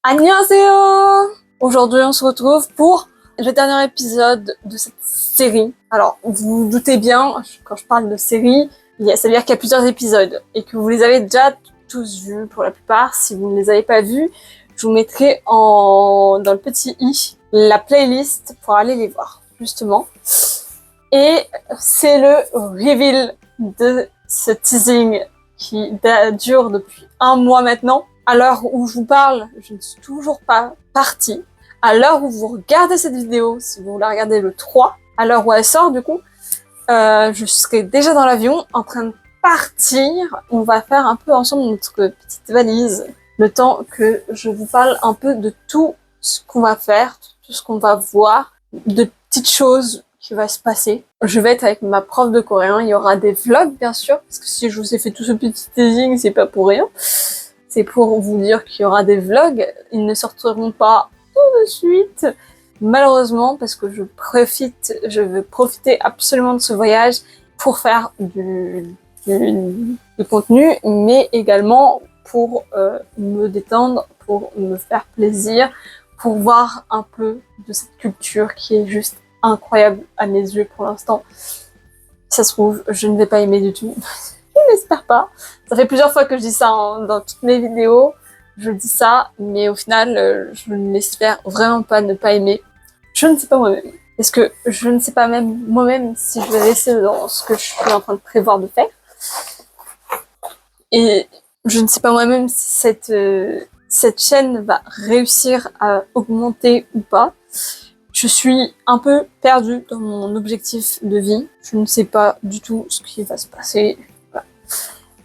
Annyeonghaseyo! Aujourd'hui, on se retrouve pour le dernier épisode de cette série. Alors, vous vous doutez bien, quand je parle de série, ça veut dire qu'il y a plusieurs épisodes et que vous les avez déjà tous vus pour la plupart. Si vous ne les avez pas vus, je vous mettrai dans le petit i la playlist pour aller les voir, justement. Et c'est le reveal de ce teasing qui dure depuis 1 mois maintenant. À l'heure où je vous parle, je ne suis toujours pas partie. À l'heure où vous regardez cette vidéo, si vous la regardez le 3, à l'heure où elle sort du coup, je serai déjà dans l'avion en train de partir. On va faire un peu ensemble notre petite valise, le temps que je vous parle un peu de tout ce qu'on va faire, tout ce qu'on va voir, de petites choses qui va se passer. Je vais être avec ma prof de coréen, il y aura des vlogs bien sûr, parce que si je vous ai fait tout ce petit teasing, c'est pas pour rien. C'est pour vous dire qu'il y aura des vlogs, ils ne sortiront pas tout de suite, malheureusement, parce que je veux profiter absolument de ce voyage pour faire du contenu, mais également pour me détendre, pour me faire plaisir, pour voir un peu de cette culture qui est juste incroyable à mes yeux pour l'instant. Ça se trouve, je ne vais pas aimer du tout. Je n'espère pas. Ça fait plusieurs fois que je dis ça dans toutes mes vidéos. Je dis ça, mais au final, je n'espère vraiment pas ne pas aimer. Je ne sais pas moi-même. Parce que je ne sais pas même moi-même si je vais rester dans ce que je suis en train de prévoir de faire. Et je ne sais pas moi-même si cette chaîne va réussir à augmenter ou pas. Je suis un peu perdue dans mon objectif de vie. Je ne sais pas du tout ce qui va se passer. Voilà.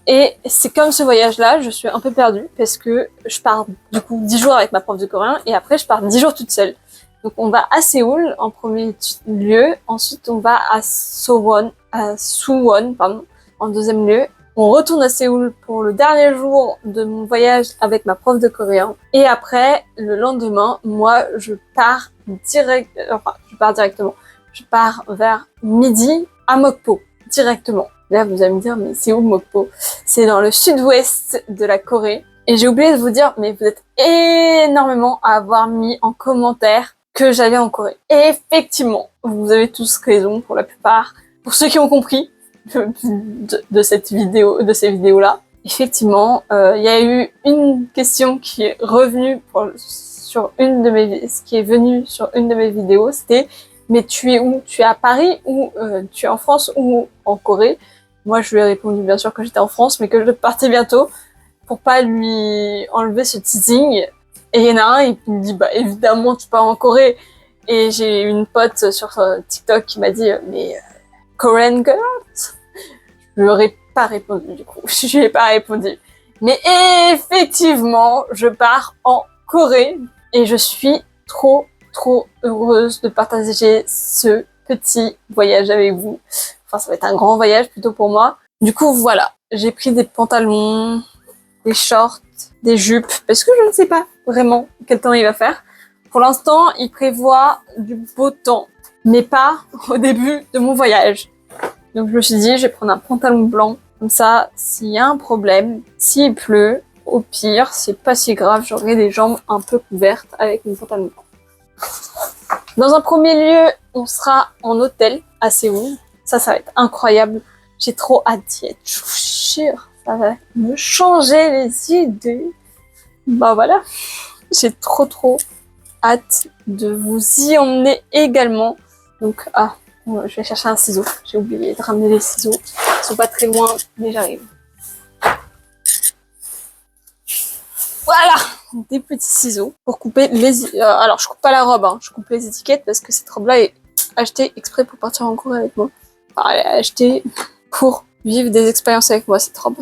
Et c'est comme ce voyage-là, je suis un peu perdue parce que je pars du coup 10 jours avec ma prof de coréen et après je pars 10 jours toute seule. Donc on va à Séoul en premier lieu, ensuite on va à Suwon en deuxième lieu. On retourne à Séoul pour le dernier jour de mon voyage avec ma prof de coréen. Et après, le lendemain, moi, je pars directement. Je pars vers midi à Mokpo, directement. Là, vous allez me dire, mais c'est où Mokpo? C'est dans le sud-ouest de la Corée. Et j'ai oublié de vous dire, mais vous êtes énormément à avoir mis en commentaire que j'allais en Corée. Et effectivement, vous avez tous raison pour la plupart. Pour ceux qui ont compris, de ces vidéos-là. Effectivement, il y a eu une question qui est revenue sur une de mes vidéos, c'était mais tu es où? Tu es à Paris ou tu es en France ou en Corée? Moi, je lui ai répondu bien sûr que j'étais en France, mais que je partais bientôt pour pas lui enlever ce teasing. Et il y en a un, il me dit bah évidemment tu pars en Corée. Et j'ai une pote sur TikTok qui m'a dit mais Korean girls? Je lui ai pas répondu du coup. Je lui ai pas répondu. Mais effectivement, je pars en Corée et je suis trop heureuse de partager ce petit voyage avec vous. Enfin, ça va être un grand voyage plutôt pour moi. Du coup, voilà. J'ai pris des pantalons, des shorts, des jupes, parce que je ne sais pas vraiment quel temps il va faire. Pour l'instant, il prévoit du beau temps, mais pas au début de mon voyage. Donc je me suis dit, je vais prendre un pantalon blanc. Comme ça, s'il y a un problème, s'il pleut, au pire, c'est pas si grave, j'aurai les jambes un peu couvertes avec mon pantalon blanc. Dans un premier lieu, on sera en hôtel à Séoul. Ça va être incroyable. J'ai trop hâte d'y être. Je vous jure, ça va me changer les idées. Bah voilà. J'ai trop hâte de vous y emmener également. Donc, je vais chercher un ciseau. J'ai oublié de ramener les ciseaux. Ils sont pas très loin, mais j'arrive. Voilà, des petits ciseaux pour couper les... alors, je coupe pas la robe, hein. Je coupe les étiquettes parce que cette robe-là est achetée exprès pour partir en Corée avec moi. Enfin, elle est achetée pour vivre des expériences avec moi, cette robe.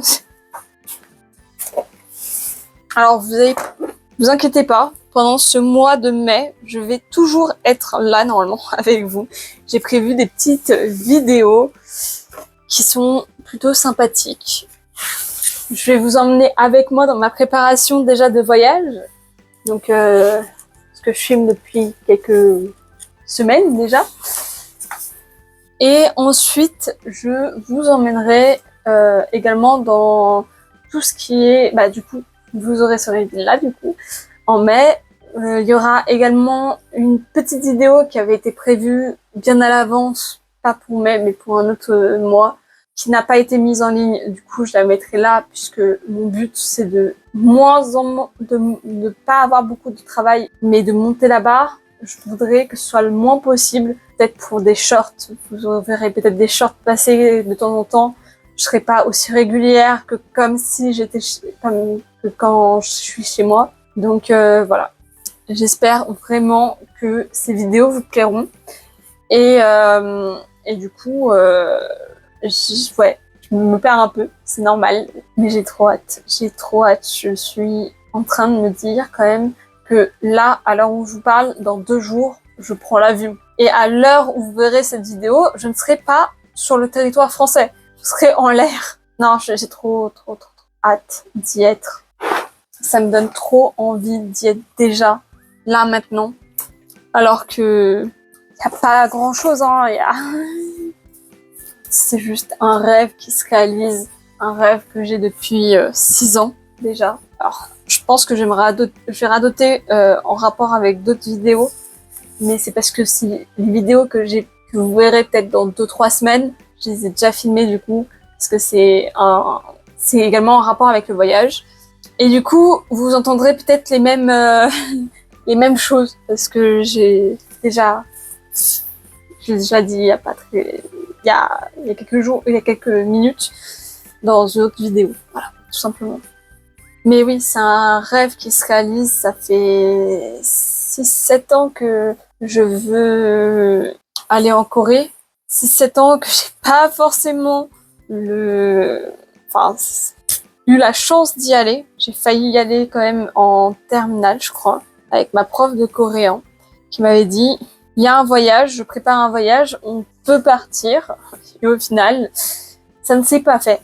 Alors, vous inquiétez pas. Pendant ce mois de mai, je vais toujours être là normalement avec vous. J'ai prévu des petites vidéos qui sont plutôt sympathiques. Je vais vous emmener avec moi dans ma préparation déjà de voyage. Donc, ce que je filme depuis quelques semaines déjà. Et ensuite, je vous emmènerai également dans tout ce qui est... Bah du coup, vous aurez ce reveal là du coup. en mai. Il y aura également une petite vidéo qui avait été prévue bien à l'avance, pas pour mai, mais pour un autre mois, qui n'a pas été mise en ligne. Du coup, je la mettrai là, puisque mon but, c'est de ne pas avoir beaucoup de travail, mais de monter la barre. Je voudrais que ce soit le moins possible, peut-être pour des shorts. Vous verrez peut-être des shorts passer de temps en temps. Je serai pas aussi régulière que comme si j'étais comme que quand je suis chez moi. Donc voilà. J'espère vraiment que ces vidéos vous plairont. Et du coup, ouais, je me perds un peu, c'est normal, mais j'ai trop hâte. J'ai trop hâte. Je suis en train de me dire quand même que là, à l'heure où je vous parle, dans 2 jours, je prends l'avion. Et à l'heure où vous verrez cette vidéo, je ne serai pas sur le territoire français. Je serai en l'air. Non, j'ai trop hâte d'y être. Ça me donne trop envie d'y être déjà, là, maintenant. Alors que y a pas grand chose, hein. C'est juste un rêve qui se réalise. Un rêve que j'ai depuis 6 ans déjà. Alors, je pense que je vais radoter en rapport avec d'autres vidéos. Mais c'est parce que les vidéos que vous verrez peut-être dans 2-3 semaines, je les ai déjà filmées du coup. Parce que c'est également en rapport avec le voyage. Et du coup, vous entendrez peut-être les mêmes choses. Parce que j'ai déjà dit il y a quelques jours, il y a quelques minutes, dans une autre vidéo. Voilà, tout simplement. Mais oui, c'est un rêve qui se réalise. Ça fait 6-7 ans que je veux aller en Corée. 6-7 ans que j'ai pas forcément eu la chance d'y aller. J'ai failli y aller quand même en terminale, je crois, avec ma prof de coréen, qui m'avait dit, il y a un voyage, je prépare un voyage, on peut partir. Et au final, ça ne s'est pas fait.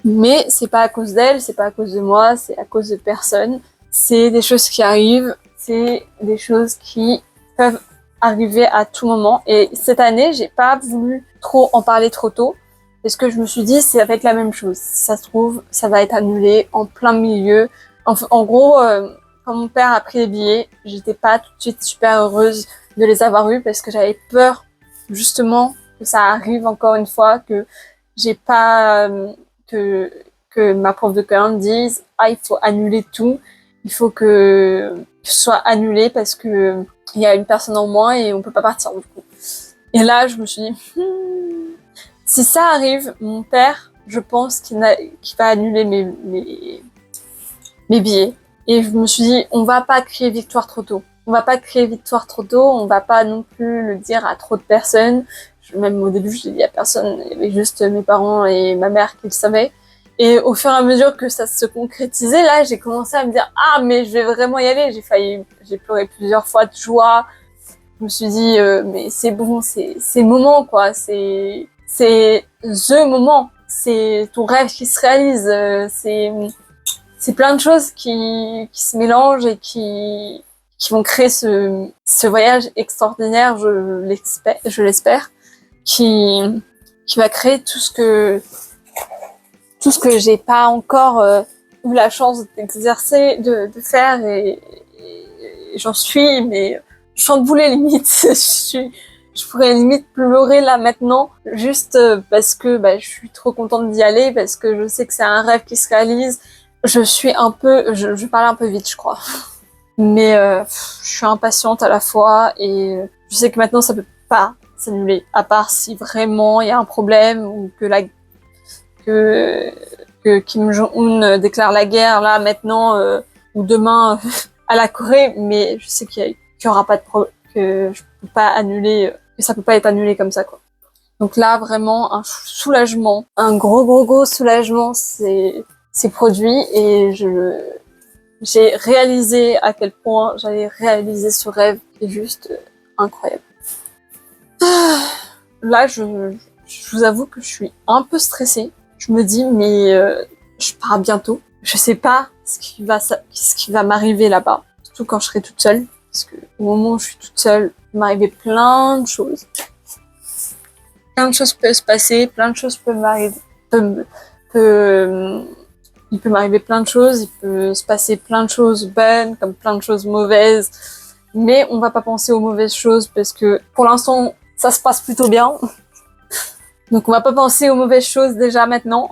Mais c'est pas à cause d'elle, c'est pas à cause de moi, c'est à cause de personne. C'est des choses qui arrivent, c'est des choses qui peuvent arriver à tout moment. Et cette année, j'ai pas voulu trop en parler trop tôt, parce que je me suis dit, ça va être la même chose. Si ça se trouve, ça va être annulé en plein milieu. En gros, quand mon père a pris les billets, j'étais pas tout de suite super heureuse de les avoir eus, parce que j'avais peur, justement, que ça arrive encore une fois, que j'ai pas... que ma prof de coréen me dise il faut annuler tout, il faut que ce soit annulé parce que il y a une personne en moins et on peut pas partir du coup. Et là je me suis dit si ça arrive, mon père, je pense qu'il va annuler mes billets. Et je me suis dit on va pas crier victoire trop tôt. On va pas crier victoire trop tôt, on va pas non plus le dire à trop de personnes. Même au début, je l'ai dit à personne, il y avait juste mes parents et ma mère qui le savaient. Et au fur et à mesure que ça se concrétisait, là, j'ai commencé à me dire « Ah, mais je vais vraiment y aller !» J'ai pleuré plusieurs fois de joie. Je me suis dit mais c'est bon, c'est le moment, quoi. C'est the moment. C'est ton rêve qui se réalise. C'est plein de choses qui se mélangent et qui vont créer ce voyage extraordinaire, je l'espère. Qui va créer tout ce que j'ai pas encore eu la chance d'exercer, de faire et j'en suis mais chamboulée limite. Je pourrais limite pleurer là maintenant juste parce que je suis trop contente d'y aller, parce que je sais que c'est un rêve qui se réalise. Je parle un peu vite, je crois. Mais je suis impatiente à la fois et je sais que maintenant ça peut pas s'annuler, à part si vraiment il y a un problème ou que Kim Jong-un déclare la guerre là maintenant ou demain à la Corée, mais je sais qu'il y aura pas de problème, que je peux pas annuler, que ça peut pas être annulé comme ça, quoi. Donc là vraiment un soulagement, un gros soulagement c'est produit et j'ai réalisé à quel point j'allais réaliser ce rêve qui est juste incroyable. Là, je vous avoue que je suis un peu stressée. Je me dis, mais je pars bientôt. Je sais pas ce qui va m'arriver là-bas. Surtout quand je serai toute seule. Parce que au moment où je suis toute seule, il m'arriver plein de choses. Plein de choses peuvent se passer, plein de choses peuvent m'arriver. Il peut m'arriver plein de choses, il peut se passer plein de choses bonnes comme plein de choses mauvaises. Mais on va pas penser aux mauvaises choses parce que pour l'instant, ça se passe plutôt bien. Donc on va pas penser aux mauvaises choses déjà maintenant.